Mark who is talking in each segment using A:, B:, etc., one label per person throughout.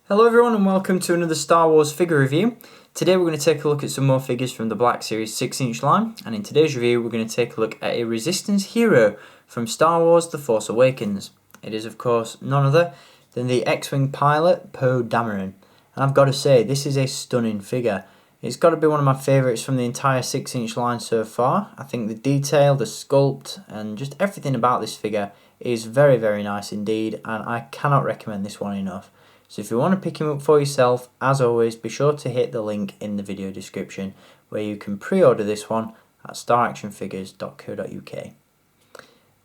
A: Hello everyone and welcome to another Star Wars figure review. Today we're going to take a look at some more figures from the Black Series 6-inch line, and in today's review we're going to take a look at a Resistance hero from Star Wars The Force Awakens. It is of course none other than the X-Wing pilot Poe Dameron, and I've got to say this is a stunning figure. It's got to be one of my favourites from the entire 6-inch line so far. I think the detail, the sculpt and just everything about this figure is very nice indeed, and I cannot recommend this one enough. So if you want to pick him up for yourself, as always, be sure to hit the link in the video description where you can pre-order this one at staractionfigures.co.uk.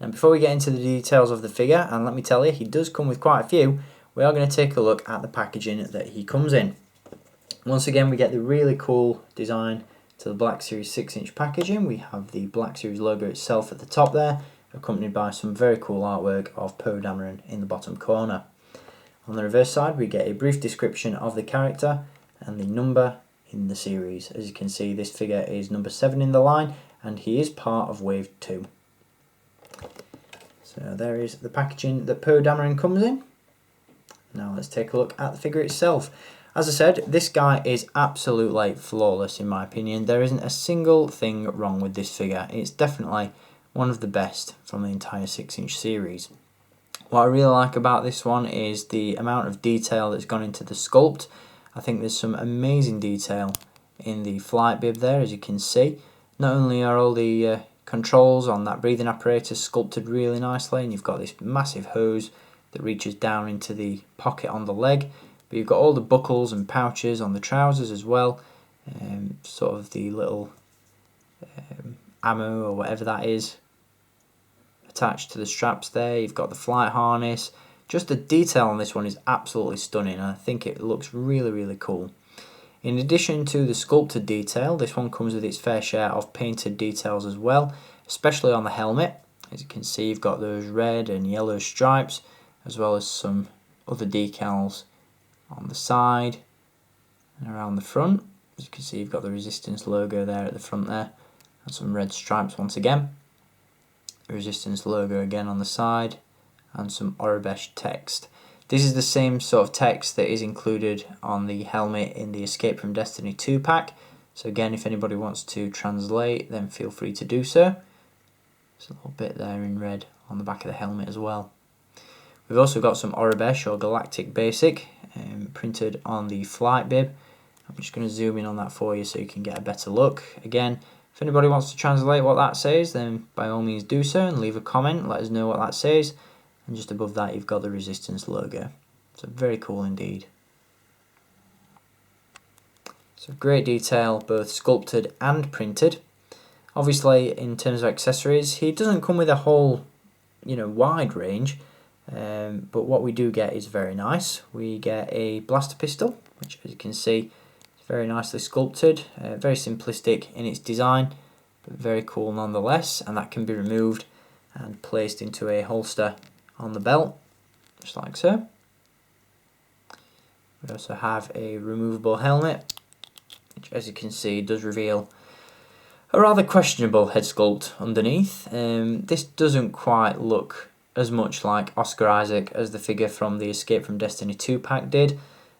A: Now before we get into the details of the figure, and let me tell you, he does come with quite a few, we are going to take a look at the packaging that he comes in. Once again, we get the really cool design to the Black Series 6-inch packaging. We have the Black Series logo itself at the top there, accompanied by some very cool artwork of Poe Dameron in the bottom corner. On the reverse side we get a brief description of the character and the number in the series. As you can see, this figure is number 7 in the line and he is part of Wave 2. So there is the packaging that Poe Dameron comes in. Now let's take a look at the figure itself. As I said, this guy is absolutely flawless in my opinion. There isn't a single thing wrong with this figure. It's definitely one of the best from the entire 6-inch series. What I really like about this one is the amount of detail that's gone into the sculpt. I think there's some amazing detail in the flight bib there, as you can see. Not only are all the controls on that breathing apparatus sculpted really nicely, and you've got this massive hose that reaches down into the pocket on the leg, but you've got all the buckles and pouches on the trousers as well, sort of the little ammo or whatever that is attached to the straps there. You've got the flight harness. Just the detail on this one is absolutely stunning, and I think it looks really cool. In addition to the sculpted detail, this one comes with its fair share of painted details as well, especially on the helmet. As you can see, you've got those red and yellow stripes, as well as some other decals on the side and around the front. As you can see, you've got the Resistance logo there at the front there, and some red stripes once again. Resistance logo again on the side, and some Aurebesh text. This is the same sort of text that is included on the helmet in the Escape from Destiny 2 pack, so again, if anybody wants to translate, then feel free to do so. There's a little bit there in red on the back of the helmet as well. We've also got some Aurebesh or Galactic Basic printed on the flight bib. I'm just going to zoom in on that for you so you can get a better look. Again, if anybody wants to translate what that says, then by all means do so and leave a comment, let us know what that says. And just above that you've got the Resistance logo. So very cool indeed. So great detail, both sculpted and printed. Obviously in terms of accessories, he doesn't come with a whole wide range, but what we do get is very nice. We get a blaster pistol, which as you can see, very nicely sculpted, very simplistic in its design, but very cool nonetheless, and that can be removed and placed into a holster on the belt, just like so. We also have a removable helmet, which as you can see does reveal a rather questionable head sculpt underneath. This doesn't quite look as much like Oscar Isaac as the figure from the Escape from Destiny 2 pack did.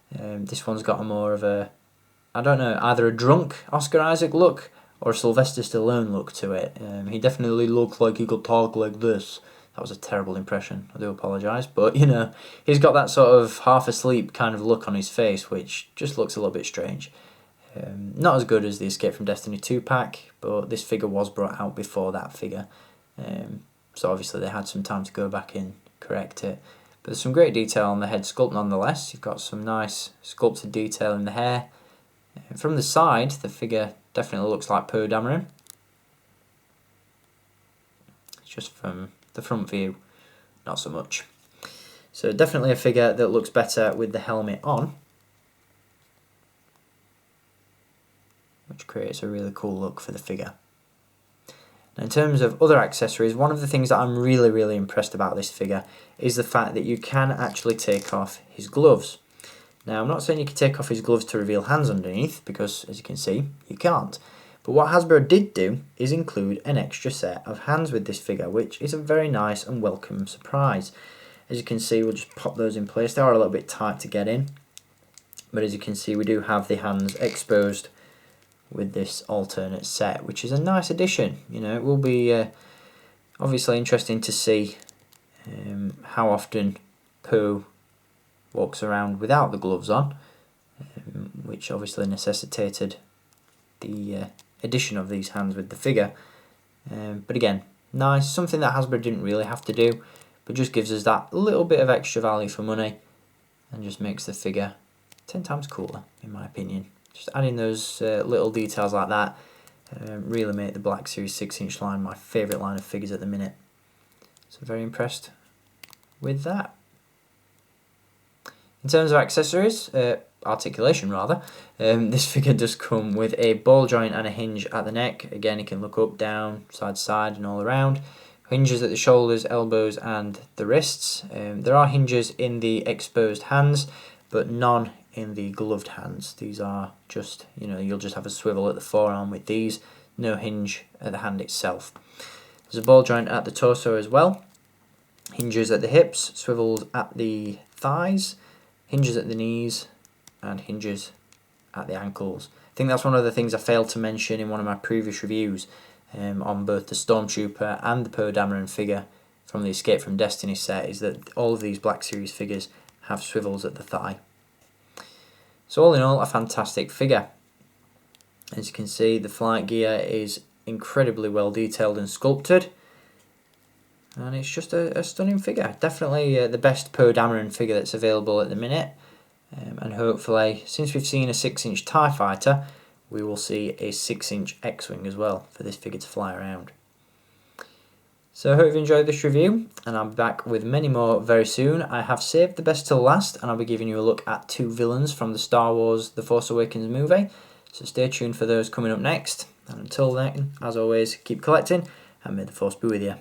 A: This one's got a more of a, I don't know, either a drunk Oscar Isaac look or a Sylvester Stallone look to it. He definitely looked like he could talk like this. That was a terrible impression, I do apologise, but he's got that sort of half asleep kind of look on his face, which just looks a little bit strange. Not as good as the Escape from Destiny 2 pack, but this figure was brought out before that figure, so obviously they had some time to go back and correct it. But there's some great detail on the head sculpt nonetheless. You've got some nice sculpted detail in the hair. From the side, the figure definitely looks like Poe Dameron. It's just from the front view, not so much. So definitely a figure that looks better with the helmet on, which creates a really cool look for the figure. Now in terms of other accessories, one of the things that I'm really impressed about this figure is the fact that you can actually take off his gloves. Now I'm not saying you can take off his gloves to reveal hands underneath, because as you can see you can't, but what Hasbro did do is include an extra set of hands with this figure, which is a very nice and welcome surprise. As you can see, we'll just pop those in place. They are a little bit tight to get in, But as you can see, we do have the hands exposed with this alternate set, which is a nice addition. You know, it will be obviously interesting to see how often Poe walks around without the gloves on, which obviously necessitated the addition of these hands with the figure. But again, nice, something that Hasbro didn't really have to do, but just gives us that little bit of extra value for money and just makes the figure 10 times cooler, in my opinion. Just adding those little details like that really make the Black Series 6-inch line my favourite line of figures at the minute. So very impressed with that. In terms of accessories, articulation rather, this figure does come with a ball joint and a hinge at the neck. Again, it can look up, down, side to side and all around. Hinges at the shoulders, elbows and the wrists. There are hinges in the exposed hands, but none in the gloved hands. These are just, you know, you'll just have a swivel at the forearm with these, no hinge at the hand itself. There's a ball joint at the torso as well. Hinges at the hips, swivels at the thighs, hinges at the knees, and hinges at the ankles. I think that's one of the things I failed to mention in one of my previous reviews on both the Stormtrooper and the Poe Dameron figure from the Escape from Destiny set, is that all of these Black Series figures have swivels at the thigh. So all in all, a fantastic figure. As you can see, the flight gear is incredibly well detailed and sculpted, and it's just a stunning figure. Definitely the best Poe Dameron figure that's available at the minute, and hopefully, since we've seen a 6-inch TIE fighter, we will see a 6-inch X-Wing as well for this figure to fly around. So I hope you've enjoyed this review, and I'll be back with many more very soon. I have saved the best till last, and I'll be giving you a look at 2 villains from the Star Wars The Force Awakens movie. So stay tuned for those coming up next. And until then, as always, keep collecting, and may the Force be with you.